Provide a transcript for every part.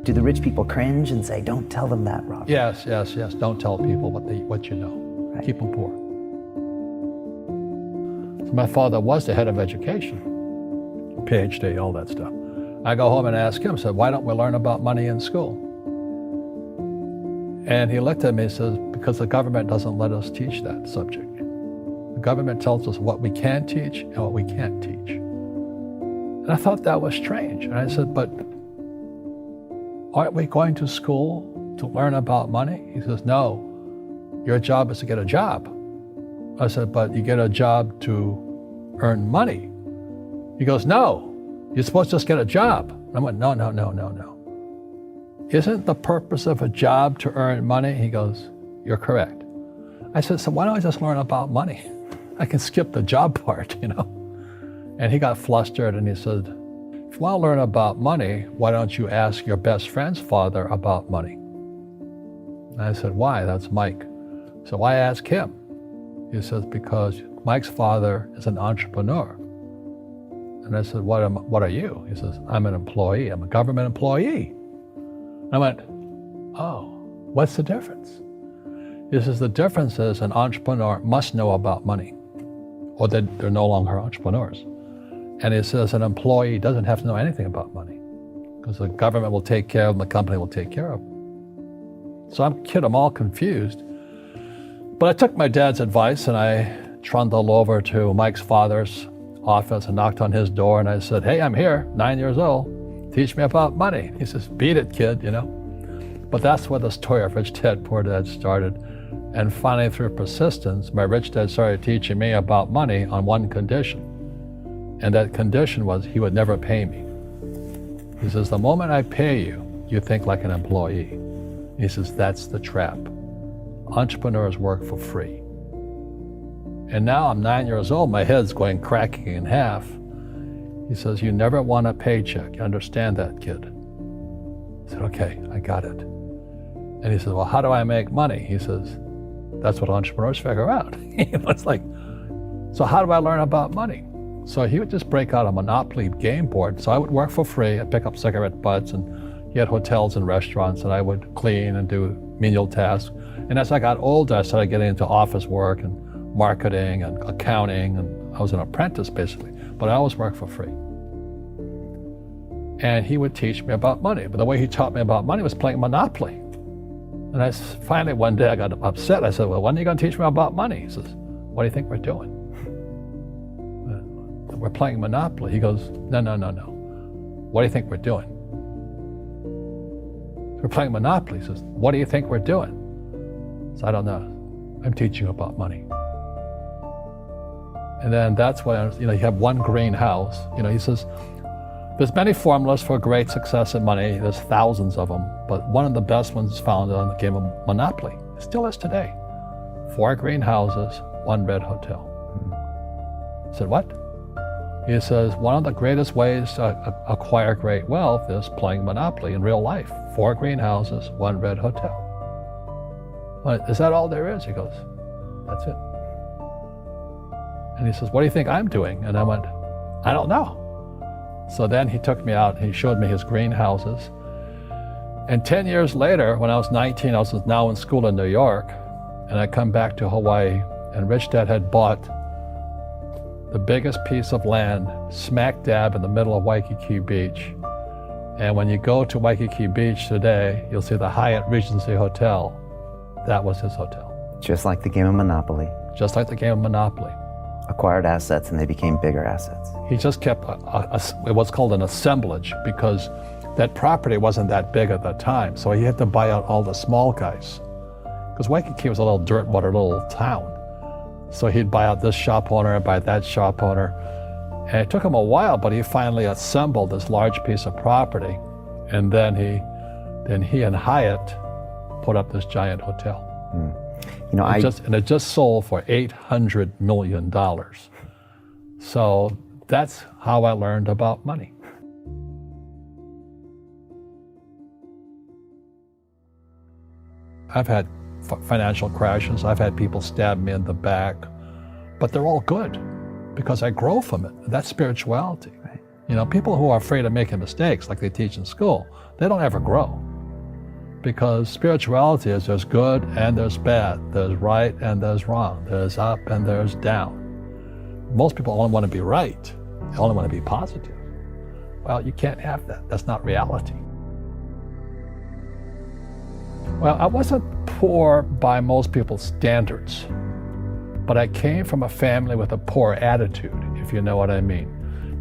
Do the rich people cringe and say, don't tell them that, Robert? Yes. Don't tell people what you know. Right. Keep them poor. So my father was the head of education, PhD, all that stuff. I go home and ask him, said, why don't we learn about money in school? And he looked at me and says, because the government doesn't let us teach that subject. The government tells us what we can teach and what we can't teach. And I thought that was strange. And I said, but aren't we going to school to learn about money? He says, no, your job is to get a job. I said, but you get a job to earn money. He goes, no, you're supposed to just get a job. And I went, no. Isn't the purpose of a job to earn money? He goes, you're correct. I said, so why don't I just learn about money? I can skip the job part, you know? And he got flustered and he said, if you want to learn about money, why don't you ask your best friend's father about money? And I said, why? That's Mike. So why ask him? He says, because Mike's father is an entrepreneur. And I said, what are you? He says, I'm an employee. I'm a government employee. I went, oh, what's the difference? He says, the difference is an entrepreneur must know about money, or they're no longer entrepreneurs. And he says an employee doesn't have to know anything about money, because the government will take care of them, the company will take care of them. So I'm all confused. But I took my dad's advice and I trundled over to Mike's father's office and knocked on his door and I said, hey, I'm here, 9 years old. Teach me about money. He says, beat it, kid, you know. But that's where the story of Rich Dad, Poor Dad started. And finally, through persistence, my rich dad started teaching me about money on one condition. And that condition was he would never pay me. He says, the moment I pay you, you think like an employee. He says, that's the trap. Entrepreneurs work for free. And now I'm 9 years old, my head's going cracking in half. He says, you never want a paycheck. You understand that, kid? I said, okay, I got it. And he says, well, how do I make money? He says, that's what entrepreneurs figure out. It's like, so how do I learn about money? So he would just break out a Monopoly game board. So I would work for free. I'd pick up cigarette butts, and he had hotels and restaurants, and I would clean and do menial tasks. And as I got older, I started getting into office work and marketing and accounting, and I was an apprentice basically, but I always worked for free. And he would teach me about money, but the way he taught me about money was playing Monopoly. And finally one day I got upset. I said, well, when are you going to teach me about money? He says, what do you think we're doing? We're playing Monopoly. He goes, no. What do you think we're doing? We're playing Monopoly. He says, what do you think we're doing? So I don't know. I'm teaching you about money. And then that's when, you have one greenhouse. He says, there's many formulas for great success in money. There's thousands of them, but one of the best ones is found on the game of Monopoly. It still is today. 4 greenhouses, 1 red hotel. I said, what? He says, one of the greatest ways to acquire great wealth is playing Monopoly in real life. 4 greenhouses, 1 red hotel. Well, is that all there is? He goes, that's it. And he says, what do you think I'm doing? And I went, I don't know. So then he took me out and he showed me his greenhouses. And 10 years later, when I was 19, I was now in school in New York, and I come back to Hawaii, and Rich Dad had bought the biggest piece of land smack dab in the middle of Waikiki Beach. And when you go to Waikiki Beach today, you'll see the Hyatt Regency Hotel. That was his hotel. Just like the game of Monopoly. Just like the game of Monopoly. Acquired assets and they became bigger assets. He just kept what's called an assemblage, because that property wasn't that big at the time. So he had to buy out all the small guys. Because Waikiki was a little dirtwater little town. So he'd buy out this shop owner and buy that shop owner. And it took him a while, but he finally assembled this large piece of property. And then he and Hyatt put up this giant hotel. It just sold for $800 million. So that's how I learned about money. I've had financial crashes. I've had people stab me in the back, but they're all good because I grow from it. That's spirituality. Right. People who are afraid of making mistakes, like they teach in school, they don't ever grow. Because spirituality is there's good and there's bad, there's right and there's wrong, there's up and there's down. Most people only want to be right, they only want to be positive. Well, you can't have that. That's not reality. Well, I wasn't poor by most people's standards, but I came from a family with a poor attitude, if you know what I mean.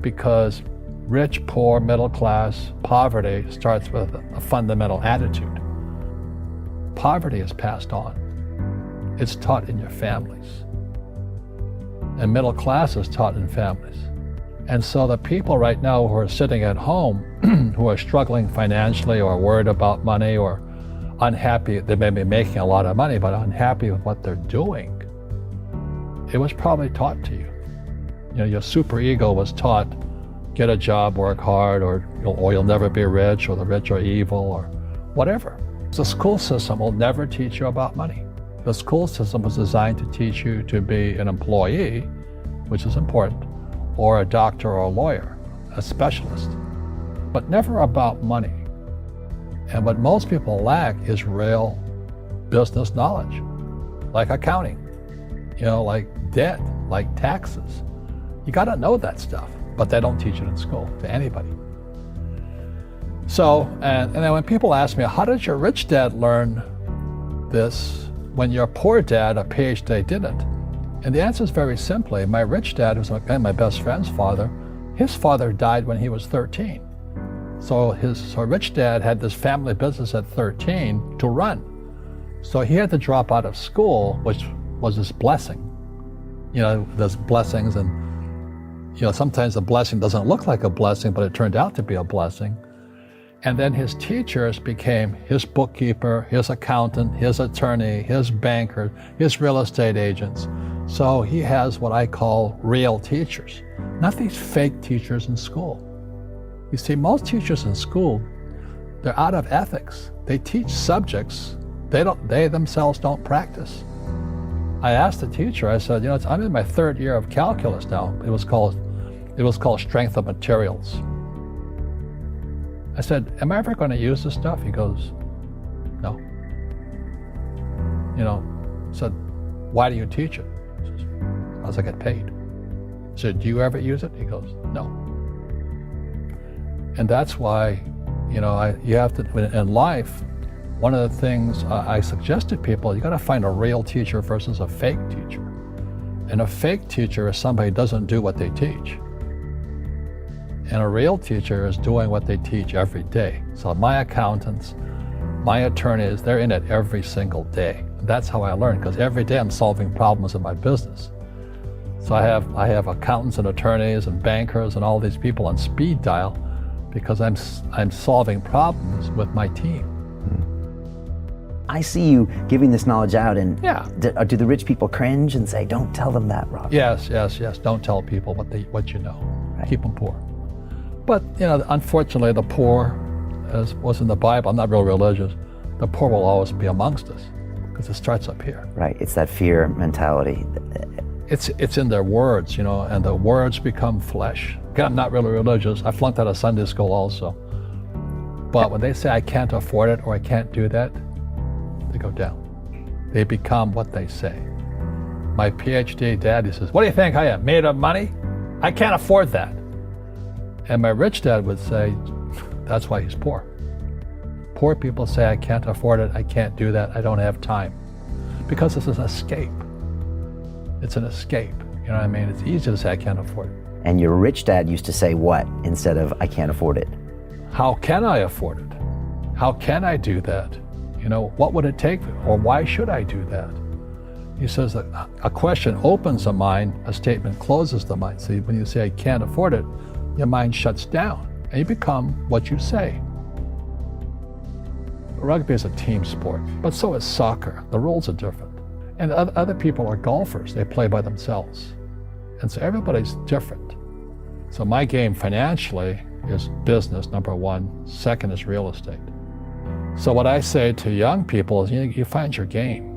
Because rich, poor, middle class, poverty starts with a fundamental attitude. Poverty is passed on. It's taught in your families. And middle class is taught in families. And so the people right now who are sitting at home, who are struggling financially or worried about money or unhappy, they may be making a lot of money, but unhappy with what they're doing, it was probably taught to you. Your superego was taught, get a job, work hard, or you'll never be rich, or the rich are evil, or whatever. The school system will never teach you about money. The school system was designed to teach you to be an employee, which is important, or a doctor or a lawyer, a specialist, but never about money. And what most people lack is real business knowledge, like accounting, like debt, like taxes. You got to know that stuff, but they don't teach it in school to anybody. So, and then when people ask me, how did your rich dad learn this when your poor dad, a PhD, didn't? And the answer is very simply, my rich dad, who's my best friend's father, his father died when he was 13. So rich dad had this family business at 13 to run. So he had to drop out of school, which was his blessing. There's blessings, and sometimes the blessing doesn't look like a blessing, but it turned out to be a blessing. And then his teachers became his bookkeeper, his accountant, his attorney, his banker, his real estate agents. So he has what I call real teachers, not these fake teachers in school. You see, most teachers in school, they're out of ethics. They teach subjects they themselves don't practice. I asked the teacher, I said, I'm in my third year of calculus now. It was called strength of materials. I said, am I ever going to use this stuff? He goes, no. I said, why do you teach it? He says, because I get paid. I said, do you ever use it? He goes, no. And that's why, you have to, in life, one of the things I suggest to people, you got to find a real teacher versus a fake teacher. And a fake teacher is somebody who doesn't do what they teach. And a real teacher is doing what they teach every day. So my accountants, my attorneys, they're in it every single day. That's how I learn, because every day I'm solving problems in my business. So I have accountants and attorneys and bankers and all these people on speed dial because I'm solving problems with my team. I see you giving this knowledge out, and yeah. Do the rich people cringe and say, don't tell them that, Robert? Yes. Don't tell people what you know. Right. Keep them poor. But, unfortunately, the poor, as was in the Bible, I'm not real religious, the poor will always be amongst us because it starts up here. Right, it's that fear mentality. It's in their words, and the words become flesh. Again, I'm not really religious. I flunked out of Sunday school also. But when they say I can't afford it or I can't do that, they go down. They become what they say. My PhD daddy says, what do you think I am, made of money? I can't afford that. And my rich dad would say, that's why he's poor. Poor people say, I can't afford it, I can't do that, I don't have time. Because it's an escape. It's an escape, you know what I mean? It's easy to say, I can't afford it. And your rich dad used to say what instead of, I can't afford it? How can I afford it? How can I do that? What would it take, or why should I do that? He says that a question opens the mind, a statement closes the mind. See, when you say, I can't afford it, your mind shuts down, and you become what you say. Rugby is a team sport, but so is soccer. The rules are different. And other people are golfers. They play by themselves. And so everybody's different. So my game financially is business, number one. Second is real estate. So what I say to young people is, you find your game.